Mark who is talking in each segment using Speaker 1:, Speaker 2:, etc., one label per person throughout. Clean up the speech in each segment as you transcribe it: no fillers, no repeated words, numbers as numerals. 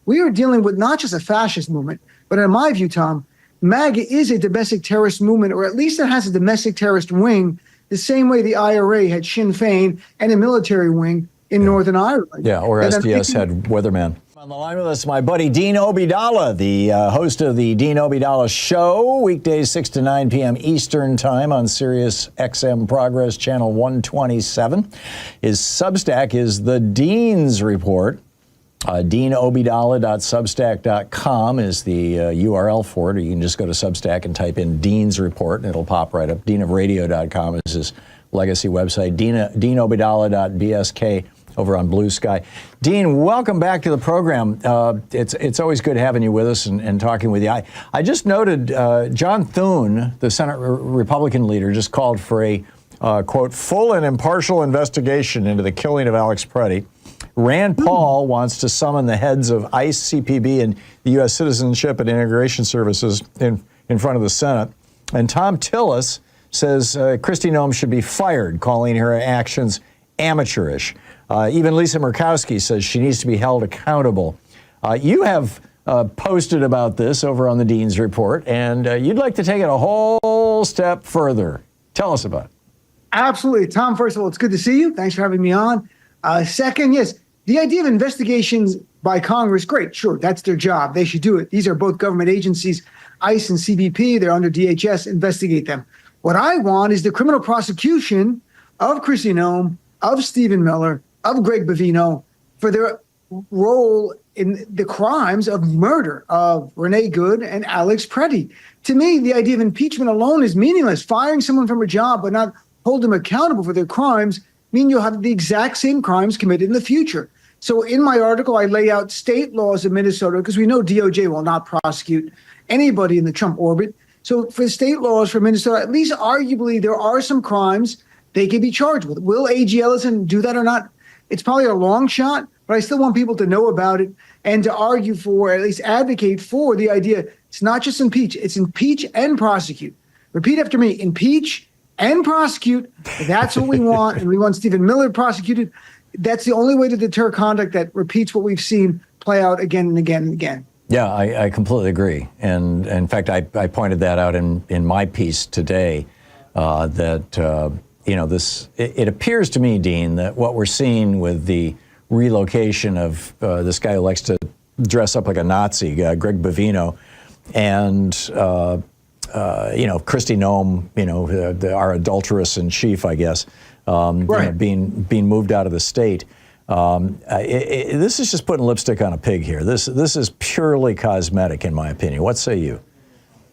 Speaker 1: we are dealing with not just a fascist movement, but in my view, Tom, MAGA is a domestic terrorist movement, or at least it has a domestic terrorist wing, the same way the IRA had Sinn Féin and a military wing in Northern Ireland.
Speaker 2: Yeah, or SDS had Weatherman. On the line with us, my buddy Dean Obeidallah, the host of the Dean Obeidallah Show, weekdays 6 to 9 p.m. Eastern Time on Sirius XM Progress Channel 127. His Substack is The Dean's Report. DeanObeidallah.substack.com is the URL for it, or you can just go to Substack and type in Dean's Report, and it'll pop right up. DeanOfRadio.com is his legacy website. DeanObeidallah.bsk over on Blue Sky. Dean, welcome back to the program. It's always good having you with us and talking with you. I just noted John Thune, the Senate Republican leader, just called for a, quote, full and impartial investigation into the killing of Alex Preddy. Rand Paul wants to summon the heads of ICE, CPB, and the U.S. Citizenship and Immigration Services in front of the Senate. And Tom Tillis says Kristi Noem should be fired, calling her actions amateurish. Even Lisa Murkowski says she needs to be held accountable. You have posted about this over on the Dean's Report, and you'd like to take it a whole step further. Tell us about it.
Speaker 1: Absolutely. Tom, first of all, it's good to see you. Thanks for having me on. Second, yes, the idea of investigations by Congress, great, sure, that's their job. They should do it. These are both government agencies, ICE and CBP. They're under DHS. Investigate them. What I want is the criminal prosecution of Kristi Noem, of Stephen Miller, of Greg Bovino for their role in the crimes of murder of Renee Good and Alex Preddy. To me, the idea of impeachment alone is meaningless. Firing someone from a job but not hold them accountable for their crimes mean you'll have the exact same crimes committed in the future. So in my article, I lay out state laws in Minnesota, because we know DOJ will not prosecute anybody in the Trump orbit. So for state laws for Minnesota, at least arguably there are some crimes they can be charged with. Will A.G. Ellison do that or not? It's probably a long shot, but I still want people to know about it and to argue for, at least advocate for the idea. It's not just impeach, it's impeach and prosecute. Repeat after me, impeach and prosecute. That's what we want. And we want Stephen Miller prosecuted. That's the only way to deter conduct that repeats what we've seen play out again and again and again.
Speaker 2: Yeah, I completely agree. And in fact, I pointed that out in my piece today, that, it appears to me, Dean, that what we're seeing with the relocation of this guy who likes to dress up like a Nazi, Greg Bovino, and Kristi Noem, our adulteress in chief, I guess, right. Being moved out of the state. This is just putting lipstick on a pig here. This is purely cosmetic, in my opinion. What say you?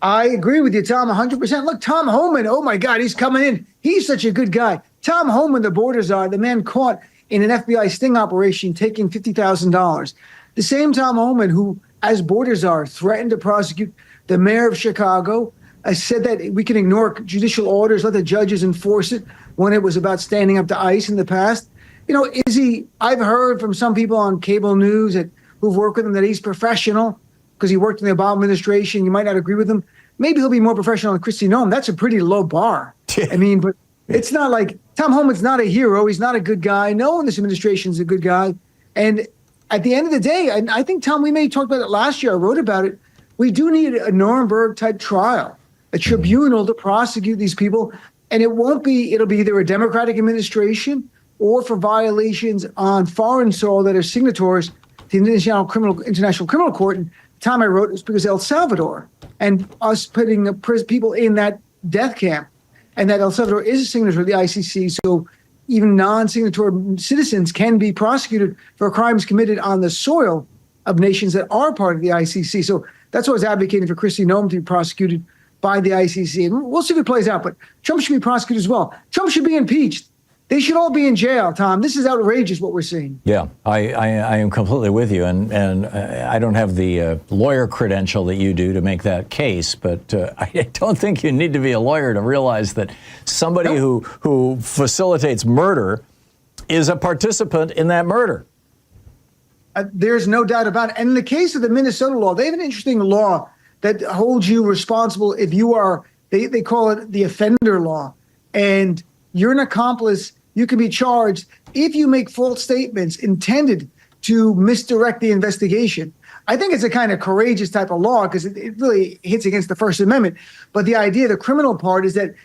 Speaker 1: I agree with you, Tom, 100%. Look, Thom Hartmann, oh my God, he's coming in. He's such a good guy. Thom Hartmann, the border czar, the man caught in an FBI sting operation taking $50,000. The same Thom Hartmann who, as border czar, threatened to prosecute the mayor of Chicago, said that we can ignore judicial orders, let the judges enforce it, when it was about standing up to ICE in the past. I've heard from some people on cable news who've worked with him that he's professional because he worked in the Obama administration. You might not agree with him. Maybe he'll be more professional than Kristi Noem. That's a pretty low bar. But it's not like Thom Hartmann's not a hero. He's not a good guy. No one in this administration is a good guy. And at the end of the day, I think, Tom, we may have talked about it last year. I wrote about it. We do need a Nuremberg-type trial, a tribunal to prosecute these people. And it'll be either a Democratic administration or for violations on foreign soil that are signatories to the International Criminal Court. And the time I wrote it was because El Salvador and us putting people in that death camp, and that El Salvador is a signatory to the ICC. So even non-signatory citizens can be prosecuted for crimes committed on the soil of nations that are part of the ICC. So that's what I was advocating for Kristi Noem to be prosecuted by the ICC. And we'll see if it plays out, but Trump should be prosecuted as well. Trump should be impeached. They should all be in jail, Tom. This is outrageous what we're seeing.
Speaker 2: Yeah, I am completely with you, and I don't have the lawyer credential that you do to make that case, but I don't think you need to be a lawyer to realize that somebody who facilitates murder is a participant in that murder.
Speaker 1: There's no doubt about it. And in the case of the Minnesota law, they have an interesting law that holds you responsible if you are, they call it the offender law, and you're an accomplice. You can be charged if you make false statements intended to misdirect the investigation. I think it's a kind of courageous type of law because it really hits against the First Amendment. But the idea, the criminal part, is that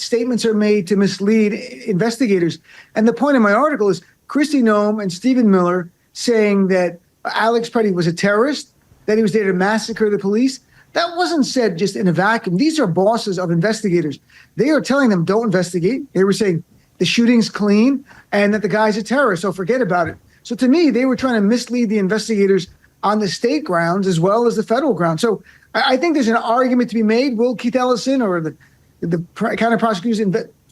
Speaker 1: statements are made to mislead investigators. And the point of my article is Kristi Noem and Stephen Miller saying that Alex Preddy was a terrorist, that he was there to massacre the police. That wasn't said just in a vacuum. These are bosses of investigators. They are telling them, don't investigate. They were saying the shooting's clean and that the guy's a terrorist, so forget about it. So to me, they were trying to mislead the investigators on the state grounds as well as the federal grounds. So I think there's an argument to be made. Will Keith Ellison or the county prosecutors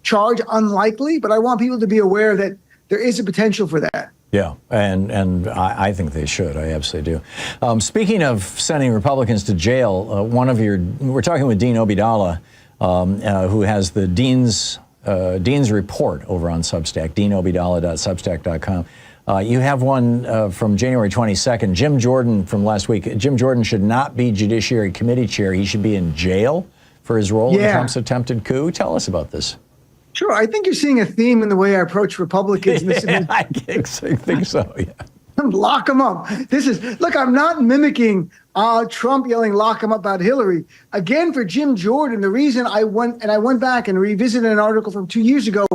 Speaker 1: charge? Unlikely, but I want people to be aware that there is a potential for that.
Speaker 2: Yeah, and I think they should. I absolutely do. Speaking of sending Republicans to jail, we're talking with Dean Obeidallah, who has the Dean's report over on Substack, deanobeidallah.substack.com. You have one from January 22nd. Jim Jordan from last week. Jim Jordan should not be Judiciary Committee chair. He should be in jail for his role in Trump's attempted coup. Tell us about this.
Speaker 1: Sure. I think you're seeing a theme in the way I approach Republicans.
Speaker 2: I think so, yeah.
Speaker 1: Lock them up. Look, I'm not mimicking Trump yelling, lock him up about Hillary. Again, for Jim Jordan, the reason I went back and revisited an article from 2 years ago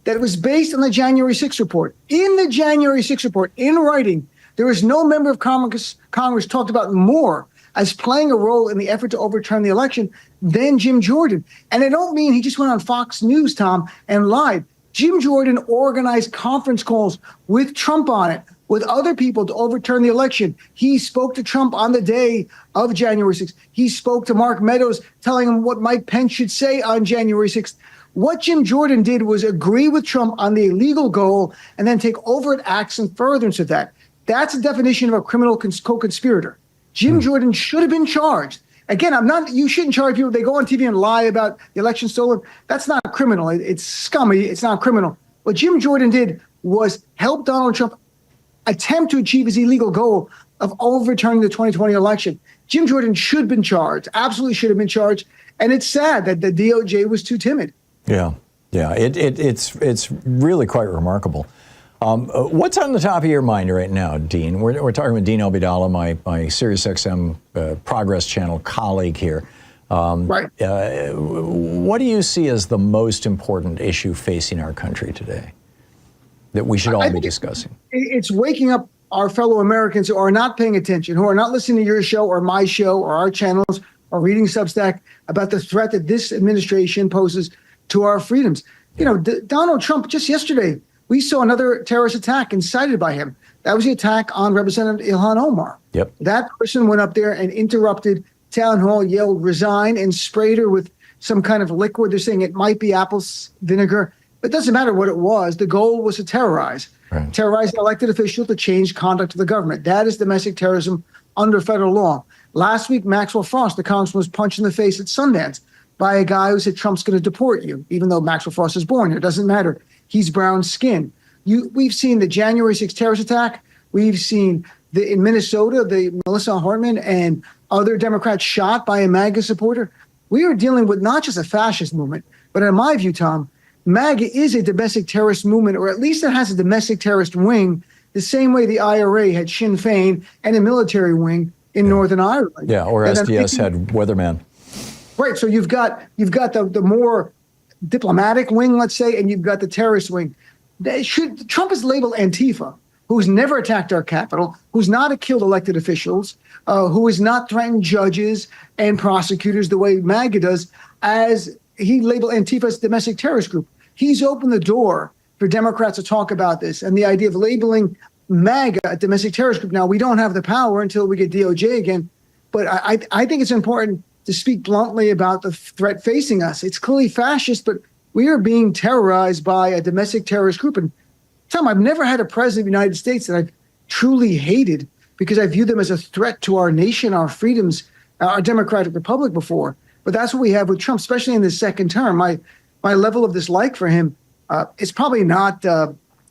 Speaker 1: that was based on the January 6th report. In the January 6th report, in writing, there was no member of Congress talked about more as playing a role in the effort to overturn the election than Jim Jordan. And I don't mean he just went on Fox News, Tom, and lied. Jim Jordan organized conference calls with Trump on it, with other people to overturn the election. He spoke to Trump on the day of January 6th. He spoke to Mark Meadows, telling him what Mike Pence should say on January 6th. What Jim Jordan did was agree with Trump on the illegal goal and then take overt acts in furtherance of that. That's a definition of a criminal co-conspirator. Jim Jordan should have been charged. Again, you shouldn't charge people. They go on TV and lie about the election stolen. That's not criminal. It's scummy. It's not criminal. What Jim Jordan did was help Donald Trump attempt to achieve his illegal goal of overturning the 2020 election. Jim Jordan should have been charged, absolutely should have been charged. And it's sad that the DOJ was too timid.
Speaker 2: Yeah. It's really quite remarkable. What's on the top of your mind right now, Dean? We're talking with Dean Obeidallah, my SiriusXM Progress Channel colleague here.
Speaker 1: Right.
Speaker 2: What do you see as the most important issue facing our country today that we should all be discussing?
Speaker 1: It's waking up our fellow Americans who are not paying attention, who are not listening to your show or my show or our channels or reading Substack about the threat that this administration poses to our freedoms. You know, Donald Trump, just yesterday, we saw another terrorist attack incited by him. That was the attack on Representative Ilhan Omar.
Speaker 2: Yep.
Speaker 1: That person went up there and interrupted town hall, yelled resign, and sprayed her with some kind of liquid. They're saying it might be apple vinegar. But it doesn't matter what it was. The goal was to terrorize an elected official to change conduct of the government. That is domestic terrorism under federal law. Last week, Maxwell Frost, the congressman, was punched in the face at Sundance by a guy who said Trump's going to deport you, even though Maxwell Frost is born here. It doesn't matter. He's brown skin. We've seen the January 6th terrorist attack. We've seen in Minnesota, the Melissa Hartman and other Democrats shot by a MAGA supporter. We are dealing with not just a fascist movement, but in my view, Tom, MAGA is a domestic terrorist movement, or at least it has a domestic terrorist wing, the same way the IRA had Sinn Féin and a military wing in Northern Ireland.
Speaker 2: Yeah, or SDS had Weatherman.
Speaker 1: Right. So you've got the more diplomatic wing, let's say, and you've got the terrorist wing. Trump is labeled Antifa, who's never attacked our Capitol, who's not killed elected officials, who has not threatened judges and prosecutors the way MAGA does, as he labeled Antifa as a domestic terrorist group. He's opened the door for Democrats to talk about this and the idea of labeling MAGA a domestic terrorist group. Now, we don't have the power until we get DOJ again, but I think it's important to speak bluntly about the threat facing us. It's clearly fascist, but we are being terrorized by a domestic terrorist group. And Tom, I've never had a president of the United States that I've truly hated because I view them as a threat to our nation, our freedoms, our democratic republic before. But that's what we have with Trump, especially in this second term. My level of dislike for him is probably not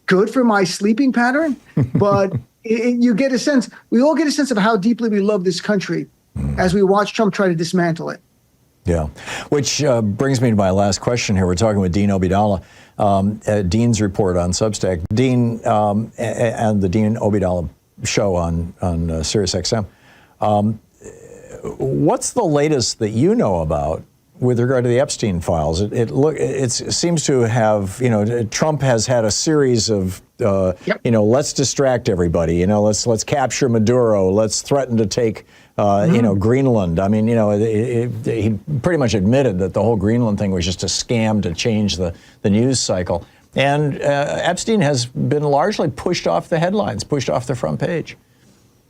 Speaker 1: good for my sleeping pattern, but you get a sense, we all get a sense of how deeply we love this country as we watch Trump try to dismantle it.
Speaker 2: Yeah, which brings me to my last question here. We're talking with Dean Obeidallah, Dean's report on Substack. Dean and the Dean Obeidallah show on SiriusXM. What's the latest that you know about with regard to the Epstein files? It seems to have, Trump has had a series of, let's distract everybody, let's capture Maduro, let's threaten to take, Greenland. I mean, he pretty much admitted that the whole Greenland thing was just a scam to change the news cycle. And Epstein has been largely pushed off the headlines, pushed off the front page.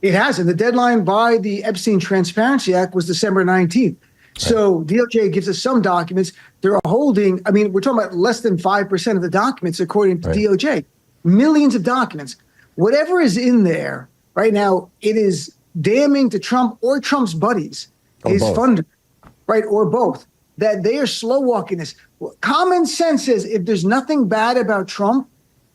Speaker 1: It has. And the deadline by the Epstein Transparency Act was December 19th. So DOJ gives us some documents. They're holding, we're talking about less than 5% of the documents, according to DOJ. Millions of documents. Whatever is in there right now, it is damning to Trump or Trump's buddies, his funder, right, or both, that they are slow walking this. Common sense says if there's nothing bad about Trump,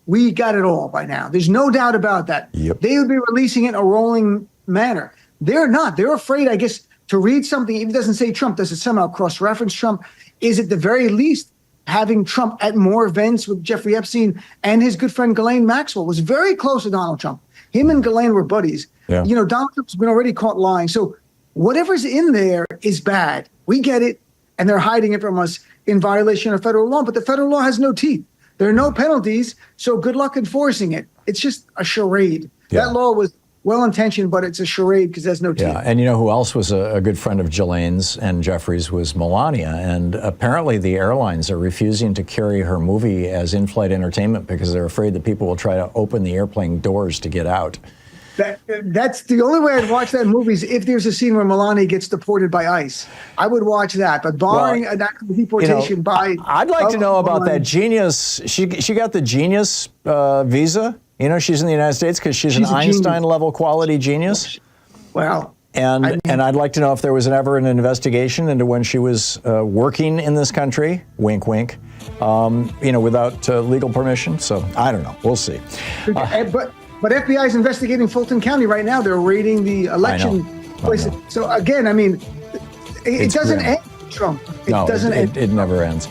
Speaker 1: we got it all by now. There's no doubt about that.
Speaker 2: Yep.
Speaker 1: They would be releasing it in a rolling manner. They're not. They're afraid, I guess, to read something, if it doesn't say Trump, does it somehow cross-reference Trump? Is at the very least having Trump at more events with Jeffrey Epstein and his good friend Ghislaine Maxwell was very close to Donald Trump. Him and Ghislaine were buddies.
Speaker 2: Yeah.
Speaker 1: Donald Trump's been already caught lying. So whatever's in there is bad. We get it, and they're hiding it from us in violation of federal law. But the federal law has no teeth. There are no penalties, so good luck enforcing it. It's just a charade.
Speaker 2: Yeah.
Speaker 1: That law was well-intentioned, but it's a charade because there's no teeth.
Speaker 2: Yeah, and who else was a good friend of Ghislaine's and Jeffrey's was Melania, and apparently the airlines are refusing to carry her movie as in-flight entertainment because they're afraid that people will try to open the airplane doors to get out.
Speaker 1: That's the only way I'd watch that movie is if there's a scene where Melania gets deported by ICE. I would watch that, but barring an act of deportation by...
Speaker 2: I'd like to know about that Genius. She got the Genius visa. She's in the United States because she's an Einstein-level quality genius.
Speaker 1: Well,
Speaker 2: and I'd like to know if there was ever an investigation into when she was working in this country, wink, wink, without legal permission. So I don't know. We'll see.
Speaker 1: But FBI is investigating Fulton County right now. They're raiding the election place. So again, it doesn't end Trump. It doesn't end.
Speaker 2: It never ends.